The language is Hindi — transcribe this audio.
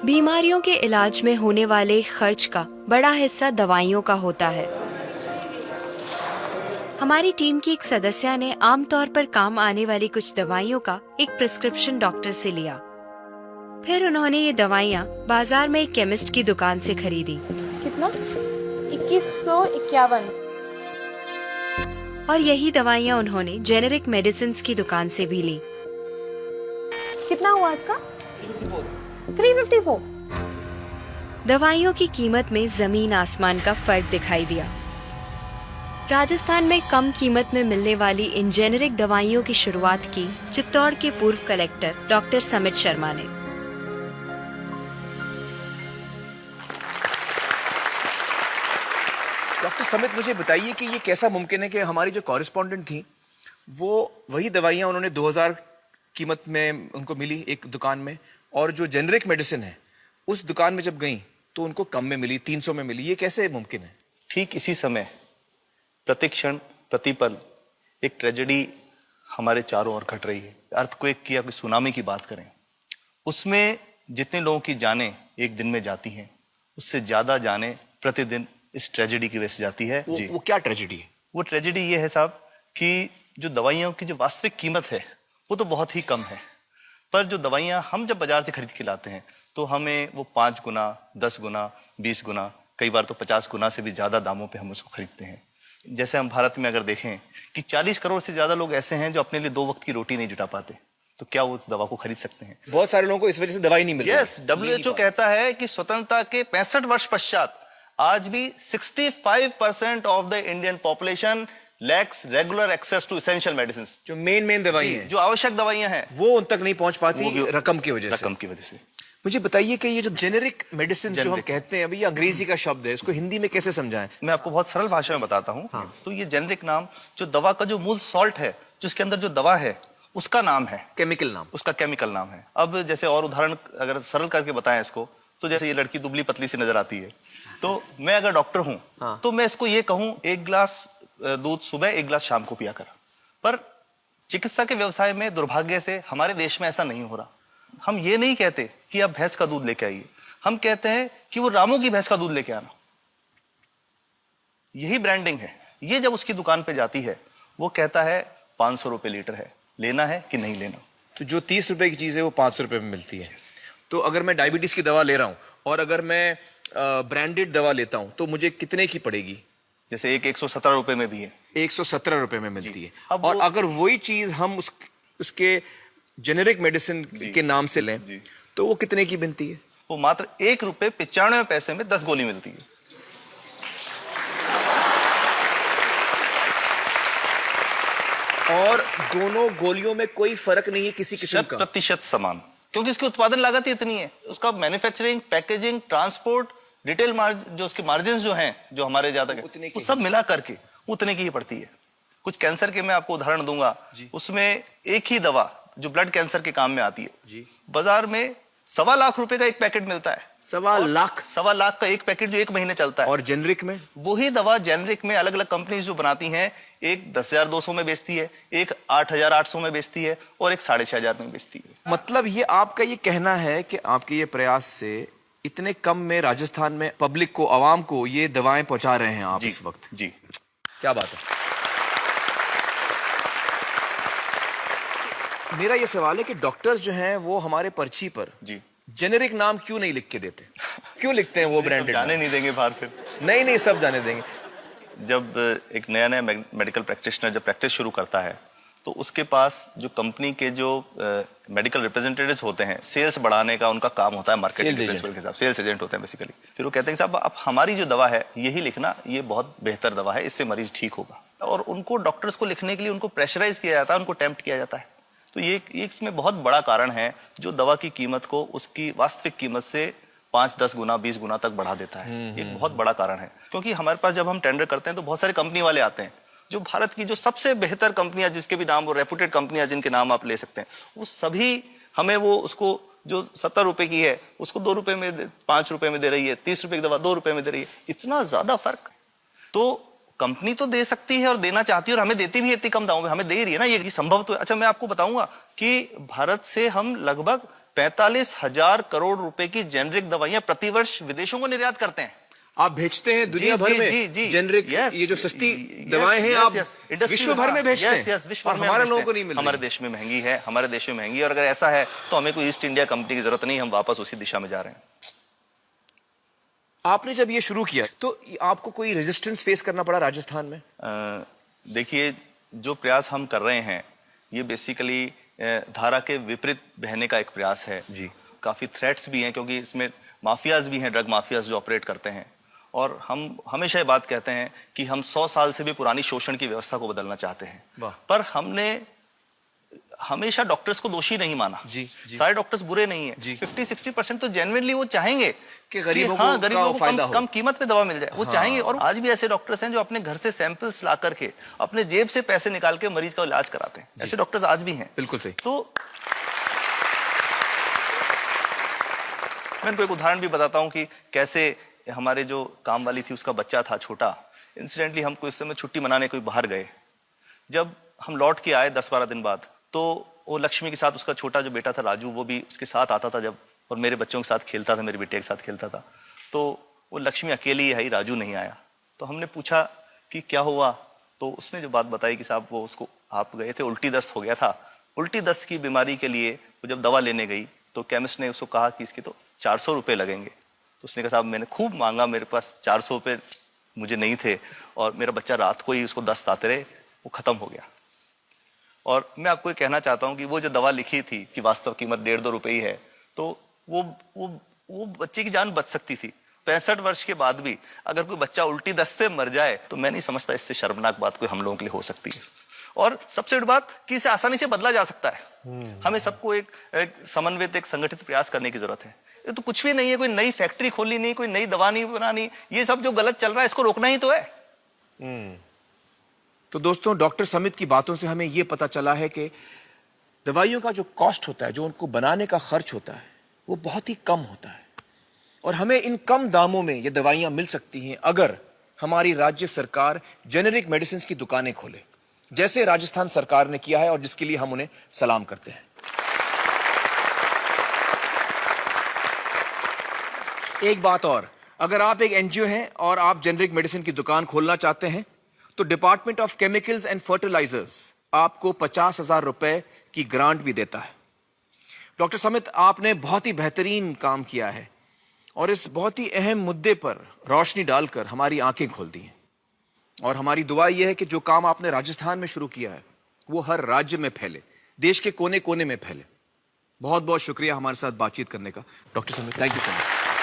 बीमारियों के इलाज में होने वाले खर्च का बड़ा हिस्सा दवाइयों का होता है। हमारी टीम की एक सदस्य ने आमतौर पर काम आने वाली कुछ दवाइयों का एक प्रिस्क्रिप्शन डॉक्टर से लिया। फिर उन्होंने ये दवाइयाँ बाजार में एक केमिस्ट की दुकान से खरीदी। कितना? 2151। और यही दवाइयाँ उन्होंने जेनेरिक मेडिसिन्स की दुकान से भी ली। कितना हुआ इसका? 354। दवाइयों की कीमत में जमीन आसमान का फर्क दिखाई दिया। राजस्थान में कम कीमत में मिलने वाली इन जेनेरिक दवाइयों की शुरुआत की चित्तौड़ के पूर्व कलेक्टर डॉक्टर समित शर्मा ने। डॉक्टर समित, मुझे बताइए कि ये कैसा मुमकिन है कि हमारी जो कॉरेस्पॉन्डेंट थी वो वही दवाइयाँ उन्होंने 2000 कीमत में उनको मिली एक दुकान में, और जो जेनेरिक मेडिसिन है उस दुकान में जब गई तो उनको कम में मिली, 300 में मिली। ये कैसे मुमकिन है? ठीक इसी समय प्रतिक्षण प्रतिपल एक ट्रेजेडी हमारे चारों ओर घट रही है। अर्थक्वेक की या कोई सुनामी की बात करें, उसमें जितने लोगों की जानें एक दिन में जाती हैं, उससे ज्यादा जानें प्रतिदिन इस ट्रेजेडी की वजह से जाती है। जी, वो क्या ट्रेजेडी है? वो ट्रेजेडी ये है साहब कि जो दवाइयों की जो वास्तविक कीमत है वो तो बहुत ही कम है, पर जो दवाइयाँ हम जब बाजार से खरीद के लाते हैं तो हमें वो 5 गुना, 10 गुना, 20 गुना, कई बार तो 50 गुना से भी ज्यादा दामों पे हम उसको खरीदते हैं। जैसे हम भारत में अगर देखें कि 40 करोड़ से ज्यादा लोग ऐसे हैं जो अपने लिए 2 वक्त की रोटी नहीं जुटा पाते, तो क्या वो उस दवा को खरीद सकते हैं? बहुत सारे लोगों को इस वजह से दवाई नहीं मिल रही। यस, WHO कहता है कि स्वतंत्रता के 65 वर्ष पश्चात आज भी 65% of the Indian population lacks regular access to essential medicine. जो मेन दवाई है, जो आवश्यक दवाइयां हैं, वो उन तक नहीं पहुंच पाती रकम की वजह से। मुझे बताइए कि ये जो जेनेरिक मेडिसिन जो हम कहते हैं, अभी ये अंग्रेजी का शब्द है, इसको हिंदी में कैसे समझाएं? मैं आपको बहुत सरल भाषा में बताता हूँ। हाँ। तो ये जेनेरिक नाम जो दवा का जो मूल सॉल्ट है, जो इसके अंदर जो दवा है उसका नाम है, केमिकल नाम, उसका केमिकल नाम है। अब जैसे और उदाहरण अगर सरल करके बताएं इसको, तो जैसे ये लड़की दुबली पतली सी नजर आती है, तो मैं अगर डॉक्टर हूं हाँ। तो मैं इसको ये कहूं 1 गिलास दूध सुबह 1 गिलास शाम को पिया कर। पर चिकित्सा के व्यवसाय में दुर्भाग्य से हमारे देश में ऐसा नहीं हो रहा। हम ये नहीं कहते कि आप भैंस का दूध लेके आइए, हम कहते हैं कि वो रामू की भैंस का दूध लेके आना। यही ब्रांडिंग है। ये जब उसकी दुकान पे जाती है वो कहता है 500 रुपए लीटर है, लेना है कि नहीं लेना। तो जो 30 रुपए की चीज है वो 500 रुपए में मिलती है। तो अगर मैं डायबिटीज की दवा ले रहा हूँ और अगर मैं ब्रांडेड दवा लेता हूँ तो मुझे कितने की पड़ेगी? जैसे एक 117 रुपए में भी है, 117 रुपए में मिलती है। अब और अगर वही चीज हम उसके जेनेरिक मेडिसिन के नाम से लें तो वो कितने की बनती है? वो मात्र 1 रुपए 95 पैसे में 10 गोली मिलती है। और दोनों गोलियों में कोई फर्क नहीं है किसी किस्म का? 100% समान, क्योंकि इसकी उत्पादन लागत ही इतनी है। उसका manufacturing, packaging, transport, retail margin, जो उसके मार्जिन जो हैं, जो हमारे ज्यादा वो सब मिला करके उतने की ही पड़ती है। कुछ कैंसर के मैं आपको उदाहरण दूंगा, उसमें एक ही दवा जो ब्लड कैंसर के काम में आती है, बाजार में 1.25 लाख रुपए का एक पैकेट मिलता है। 1.25 लाख का एक पैकेट जो 1 महीने चलता है। और जेनरिक में वही दवा जेनरिक में अलग अलग कंपनीज जो बनाती हैं, एक 10,200 में बेचती है, एक 8,800 में बेचती है और एक 6,500 में बेचती है। मतलब ये आपका ये कहना है कि आपके ये प्रयास से इतने कम में राजस्थान में पब्लिक को, आवाम को ये दवाएं पहुंचा रहे हैं आप इस वक्त? जी, क्या बात है। मेरा ये सवाल है कि डॉक्टर्स जो हैं वो हमारे पर्ची पर जेनेरिक नाम क्यों नहीं लिख के देते? क्यों लिखते हैं वो ब्रांडेड? जाने नहीं देंगे बाहर फिर? नहीं, सब जाने देंगे। जब एक नया मेडिकल प्रैक्टिशनर जब प्रैक्टिस शुरू करता है तो उसके पास जो कंपनी के जो मेडिकल रिप्रेजेंटेटिव्स होते हैं, सेल्स बढ़ाने का उनका काम होता है, मार्केटिंग प्रिंसिपल के हिसाब, सेल्स एजेंट होते हैं बेसिकली। फिर वो कहते हैं साहब आप हमारी जो दवा है यही लिखना, ये बहुत बेहतर दवा है, इससे मरीज ठीक होगा। और उनको डॉक्टर्स को लिखने के लिए उनको प्रेशराइज किया जाता है, उनको टेम्प्ट किया जाता है। तो ये इसमें बहुत बड़ा कारण है जो दवा की कीमत को उसकी वास्तविक कीमत से 5, 10 गुना, 20 गुना तक बढ़ा देता है। एक बहुत बड़ा कारण है, क्योंकि हमारे पास जब हम टेंडर करते हैं तो बहुत सारे कंपनी वाले आते हैं, जो भारत की जो सबसे बेहतर कंपनियां, जिसके भी नाम वो रेपुटेड कंपनियां जिनके नाम आप ले सकते हैं, वो सभी हमें वो उसको जो 70 रुपए की है उसको 2 रुपए में, 5 रुपए में दे रही है। 30 रुपए की दवा 2 रुपए में दे रही है। इतना ज्यादा फर्क। तो कंपनी तो दे सकती है और देना चाहती है और हमें देती भी है इतनी कम दामों में, हमें दे रही है ना, ये संभव तो है। अच्छा, मैं आपको बताऊंगा कि भारत से हम लगभग 45,000 करोड़ रुपए की जेनरिक दवाइयां प्रतिवर्ष विदेशों को निर्यात करते हैं। आप भेजते हैं दुनिया भर में जेनरिक, ये जो सस्ती दवाएं हैं आप विश्व भर में भेजते हैं, विश्व भर में हमारे लोगों को नहीं मिल रही। हमारे देश में महंगी है, हमारे देश में महंगी है, और अगर ऐसा है तो हमें कोई ईस्ट इंडिया कंपनी की जरूरत नहीं, हम वापस उसी दिशा में जा रहे हैं। आपने जब ये शुरू किया तो आपको कोई रेजिस्टेंस फेस करना पड़ा राजस्थान में? देखिए, जो प्रयास हम कर रहे हैं ये बेसिकली धारा के विपरीत बहने का एक प्रयास है जी। काफी थ्रेट्स भी हैं, क्योंकि इसमें माफियाज भी हैं, ड्रग माफियाज जो ऑपरेट करते हैं, और हम हमेशा ये बात कहते हैं कि हम 100 साल से भी पुरानी शोषण की व्यवस्था को बदलना चाहते हैं, पर हमने हमेशा डॉक्टर्स को दोषी नहीं माना जी। सारे डॉक्टर्स बुरे नहीं है, 50-60% तो जेन्युइनली वो चाहेंगे कि गरीबों को कम कीमत पे दवा मिल जाए, वो चाहेंगे। और आज भी ऐसे डॉक्टर्स हैं जो अपने घर से सैंपल्स ला करके अपने जेब से पैसे निकाल के मरीज का इलाज कराते हैं, ऐसे डॉक्टर्स आज भी हैं। बिल्कुल सही। तो मैं इनको एक उदाहरण भी बताता हूँ कि कैसे हमारे जो काम वाली थी उसका बच्चा था छोटा, इंसिडेंटली हम कुछ समय छुट्टी मनाने कोई बाहर गए, जब हम लौट के आए 10-12 दिन बाद, तो वो लक्ष्मी के साथ उसका छोटा जो बेटा था राजू, वो भी उसके साथ आता था जब, और मेरे बच्चों के साथ खेलता था, मेरे बेटे के साथ खेलता था। तो वो लक्ष्मी अकेली आई, राजू नहीं आया। तो हमने पूछा कि क्या हुआ, तो उसने जो बात बताई कि साहब वो उसको, आप गए थे, उल्टी दस्त हो गया था। उल्टी दस्त की बीमारी के लिए वो जब दवा लेने गई तो केमिस्ट ने उसको कहा कि इसके तो 400 रुपये लगेंगे। तो उसने कहा साहब मैंने खूब मांगा, मेरे पास 400 रुपये मुझे नहीं थे, और मेरा बच्चा रात को ही उसको दस्त आते रहे, वो खत्म हो गया। और मैं आपको ये कहना चाहता हूं कि वो जो दवा लिखी थी कि वास्तव कीमत 1.5-2 रुपए ही है, तो वो बच्चे की जान बच सकती थी। 65 वर्ष के बाद भी अगर कोई बच्चा उल्टी दस्त से मर जाए तो मैं नहीं समझता इससे शर्मनाक बात कोई हम लोगों के लिए हो सकती है। और सबसे बड़ी बात कि इसे आसानी से बदला जा सकता है। हमें सबको एक समन्वित, एक संगठित प्रयास करने की जरूरत है। ये तो कुछ भी नहीं है, कोई नई फैक्ट्री खोलनी नहीं, कोई नई दवा नहीं बनानी, ये सब जो गलत चल रहा है इसको रोकना ही तो है। तो दोस्तों, डॉक्टर समित की बातों से हमें यह पता चला है कि दवाइयों का जो कॉस्ट होता है, जो उनको बनाने का खर्च होता है, वो बहुत ही कम होता है, और हमें इन कम दामों में ये दवाइयां मिल सकती हैं अगर हमारी राज्य सरकार जेनेरिक मेडिसिन की दुकानें खोले, जैसे राजस्थान सरकार ने किया है, और जिसके लिए हम उन्हें सलाम करते हैं। एक बात और, अगर आप एक एनजीओ हैं और आप जेनेरिक मेडिसिन की दुकान खोलना चाहते हैं तो department of chemicals and fertilisers आपको 50,000 रुपए की ग्रांट भी देता है। डॉक्टर समित, आपने बहुत ही बेहतरीन काम किया है और इस बहुत ही अहम मुद्दे पर रोशनी डालकर हमारी आंखें खोल दी हैं, और हमारी दुआ यह है कि जो काम आपने राजस्थान में शुरू किया है वो हर राज्य में फैले, देश के कोने कोने में फैले। बहुत बहुत शुक्रिया हमारे साथ बातचीत करने का doctor Samit, thank you so much.